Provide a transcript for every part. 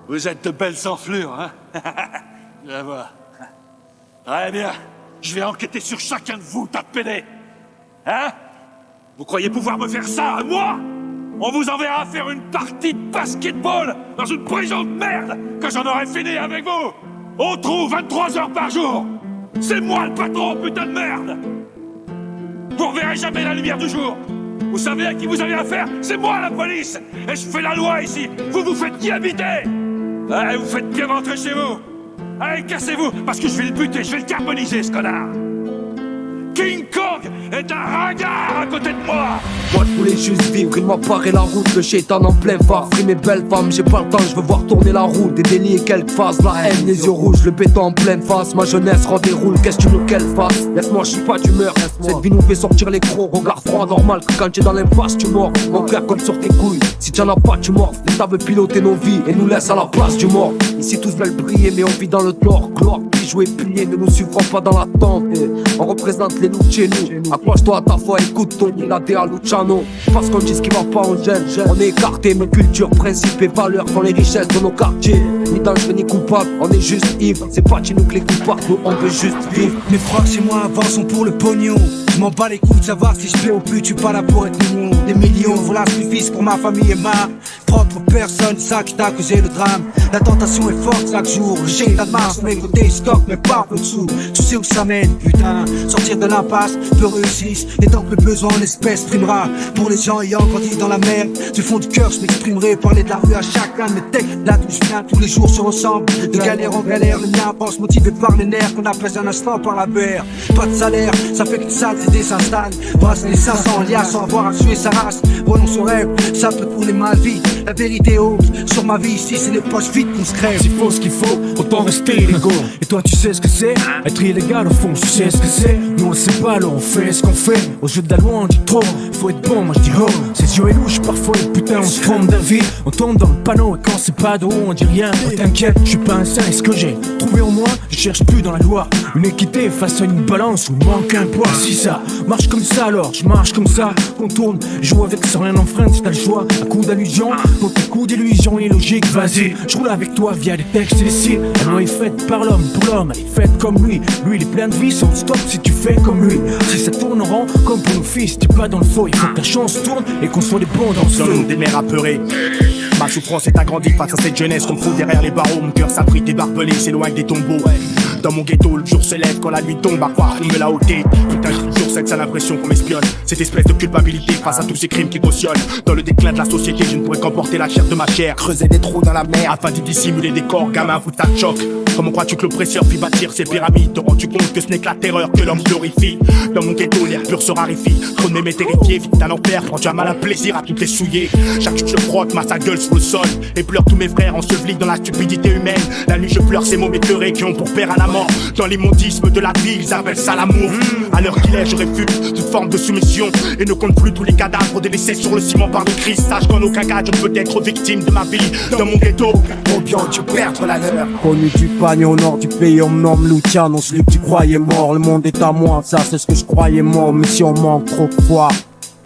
Vous êtes de belles enflures, hein? Je la vois. Très bien. Je vais enquêter sur chacun de vous, tas de pédés. Hein? Vous croyez pouvoir me faire ça, à moi? On vous enverra faire une partie de basketball dans une prison de merde quand j'en aurai fini avec vous. On trouve 23 heures par jour. C'est moi le patron, putain de merde. Vous reverrez jamais la lumière du jour. Vous savez à qui vous avez affaire? C'est moi la police. Et je fais la loi ici. Vous vous faites y habiter. Allez, vous faites bien rentrer chez vous. Allez, cassez-vous, parce que je vais le buter, je vais le carboniser, ce connard. King Kong est un ringard à côté de moi. Moi je voulais juste vivre, il m'a paré la route. Le shaitan en plein phare, pris mes belles femmes. J'ai pas le temps, je veux voir tourner la roue. Des délits et quelques phases, la haine, les yeux rouges. Le béton en pleine face, ma jeunesse rend déroule. Qu'est-ce que tu veux qu'elle fasse? Laisse-moi, je suis pas d'humeur. Cette vie nous fait sortir les crocs. Regard froid, normal que quand t'es dans l'impasse tu mords. Mon frère comme sur tes couilles, si t'en as pas tu mords. L'État veut piloter nos vies et nous laisse à la place du mort. Ici tous veulent briller mais on vit dans le tort. Gloire, jouer plié, ne nous suivront pas dans la tente. On représente les loups de chez nous. Accroche-toi à ta foi, écoute ton Ilaté à Luciano. Parce qu'on dit ce qui va pas, on gêne. On est écarté, mes cultures, principes et valeurs sont les richesses de nos quartiers. Ni dangereux ni coupable, on est juste ivre. C'est pas chez nous que les coups partent, nous on veut juste vivre. Mes frères chez moi avant sont pour le pognon. Je m'en bats les coups de savoir si je plais au plus. Tu pas là pour être mignon. Des millions, voilà sacrifice pour ma famille et ma propre personne. Ça qui t'a causé le drame. La tentation est forte chaque jour. J'ai la marche, mes côtés stock, mais pas en dessous. Tu sais où ça mène, putain. Sortir de l'impasse, peu réussissent. Et tant que le besoin en espèce primera. Pour les gens ayant grandi dans la merde, du fond du cœur, je m'exprimerai. Parler de la rue à chacun de mes textes. Là d'où je viens, tous les jours se ressemblent. De galère en galère, le mien pense motivé par les nerfs. Qu'on apaise un instant par la bière. Pas de salaire, ça fait que sales idées s'installent. Brasse les 500 liasses sans avoir à tuer sa race. Renonce au rêve, ça peut tourner mal vite. La vérité est haute, sur ma vie ici c'est les poches vides qu'on se crève. S'il faut ce qu'il faut, autant rester illégaux. Et toi tu sais ce que c'est, être illégal au fond, tu sais ce que c'est. Nous on le sait pas, alors on fait ce qu'on fait. Au jeu de la loi on dit trop, faut être bon, moi je dis oh. Ses yeux et louches parfois et putain on se trompe d'avis. On tombe dans le panneau et quand c'est pas de haut on dit rien. Oh, t'inquiète, je suis pas un saint, est-ce que j'ai trouvé en moi? Je cherche plus dans la loi une équité face à une balance où il manque un poids. Si ça marche comme ça alors je marche comme ça. On tourne, joue avec sans rien enfreindre si t'as le choix. Un coup d'allusion, pour tes coups d'illusion illogique, vas-y. Je roule avec toi via des textes et des signes. La loi est faite par l'homme, pour l'homme, elle est faite comme lui. Lui il est plein de vie, c'est on stop si tu fais comme lui. Si ça tourne en rond, comme pour nos fils, t'es pas dans le faux. Il faut que ta chance tourne et qu'on soit des bons dans ce Sommes des mères apeurées. Ma souffrance est agrandie face à cette jeunesse qu'on fout derrière les barreaux. Mon cœur s'abrite et barbelé, s'éloigne des tombeaux. Dans mon ghetto, le jour se lève quand la nuit tombe. À croire qu'on me l'a ôté. Putain, toujours cette sale impression qu'on m'espionne. Cette espèce de culpabilité face à tous ces crimes qui cautionnent. Dans le déclin de la société, je ne pourrais qu'emporter la chair de ma chair. Creuser des trous dans la mer afin d'y dissimuler des corps. Gamin, vous tas de choc. Comment crois-tu que l'oppresseur fit bâtir ces pyramides? Te rends-tu compte que ce n'est que la terreur que l'homme glorifie? Dans mon ghetto, l'air pur se raréfie. Trop de m'aimer terrifié, vite d'un enfer. Prends-tu un malin plaisir à toutes les souiller? Chaque chute je frotte, ma sa gueule sur le sol. Et pleure tous mes frères ensevelis dans la stupidité humaine. La nuit je pleure ces mots éclairés qui ont pour père un amant. Dans l'immondice de la vie, ils appellent ça l'amour. À l'heure qu'il est, je refuse toute forme de soumission. Et ne compte plus tous les cadavres délaissés sur le ciment par le Christ. Sache qu'en aucun cas je ne peux être victime de ma vie. Dans mon ghetto, combien tu perdre la leur. Connu du panier au nord du pays, on me nomme Luciano. Celui que tu croyais mort, le monde est à moi. Ça c'est ce que je croyais mort, mais si on manque trop de foi.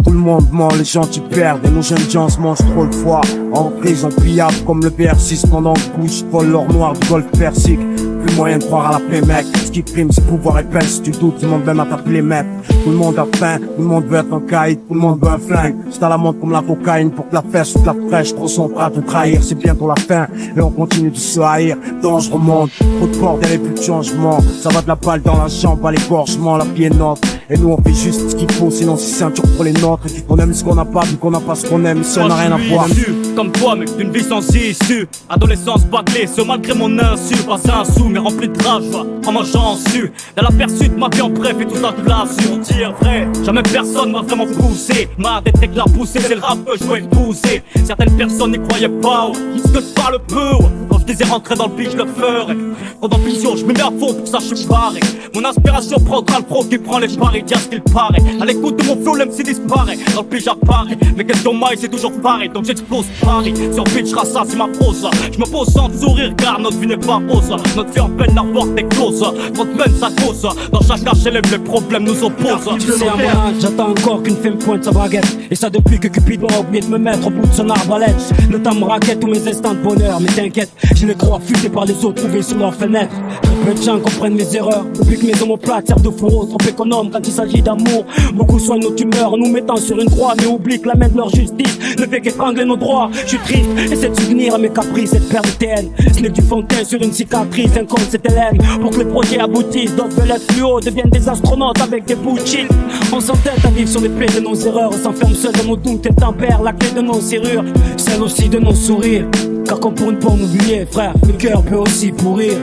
Tout le monde ment, les gens qui perdent et nos jeunes gens se mangent trop de fois. En prison pillable comme le BR6 pendant que couche vole l'or noir du golfe Persique. Plus moyen de croire à la paix mec. Ce qui prime c'est pouvoir et peine. Si tu doutes, tout le monde même à t'appeler mec. Tout le monde a faim, tout le monde veut être un caïd. Tout le monde veut un flingue. C'est à la mode comme la cocaïne. Pour que la fesse ou que la fraîche trop sont prêts à te trahir. C'est bientôt la fin et on continue de se haïr. Dangereux monde, trop de bordel et plus de changement. Ça va de la balle dans la jambe à l'égorgement. La vie est notre et nous on fait juste ce qu'il faut. Sinon c'est ceinture pour les nôtres. On aime ce qu'on n'a pas vu qu'on n'a pas ce qu'on aime. Ça n'a rien à voir. Comme toi mec, d'une vie sans issue. Adolescence bâclée, ce malgré mon insu. Pas un sou mais rempli de rage, en mangeant en su. Dans l'aperçu de ma vie en bref et tout ça je l'assure. Dire vrai, jamais personne m'a vraiment poussé. Ma tête avec la poussée, c'est le rap que je vais pousser. Certaines personnes n'y croyaient pas, ce que je parle peu. Quand je disais rentrer dans le pitch, je le ferai. Pendant vision, je me mets à fond, pour ça je suis barré. Mon inspiration prendra le pro qui prend les paris, dire ce qu'il paraît. À l'écoute de mon flow, l'MC disparaît. Dans le pitch j'apparais, mes questions mailles c'est toujours pareil. Donc j'explose Paris, sur pitch ça c'est ma prose. Je me pose sans sourire car notre vie n'est pas rose. Notre vie en peine la porte est close. Quand mène sa cause, dans chaque HLM les problèmes nous opposent. Tu sais à mon âge, j'attends encore qu'une femme pointe sa baguette. Et ça depuis que Cupid m'a oublié de me mettre au bout de son arbalète. Le temps me raquette tous mes instants de bonheur. Mais t'inquiète, je les crois affûtés par les autres trouvés sur leur fenêtre. Très peu de gens comprennent mes erreurs. Depuis que mes omoplates servent de fourreau, trop économe quand il s'agit d'amour. Beaucoup soignent nos tumeurs en nous mettant sur une croix. Mais oublient que la main de leur justice ne fait qu'étrangler nos droits. Je suis triste, essaie de souvenir à mes caprices. Cette paire de TN, ce n'est du fond de teint sur une cicatrice. Un compte c'est élève pour que les projets aboutissent. D'autres veulent être plus haut, deviennent des astronautes avec des bullshit. On s'entête à vivre sur les plaies de nos erreurs. On s'enferme seul dans nos doutes et tempère la clé de nos serrures. Celle aussi de nos sourires. Car comme pour une pomme oubliée, frère, le cœur peut aussi pourrir.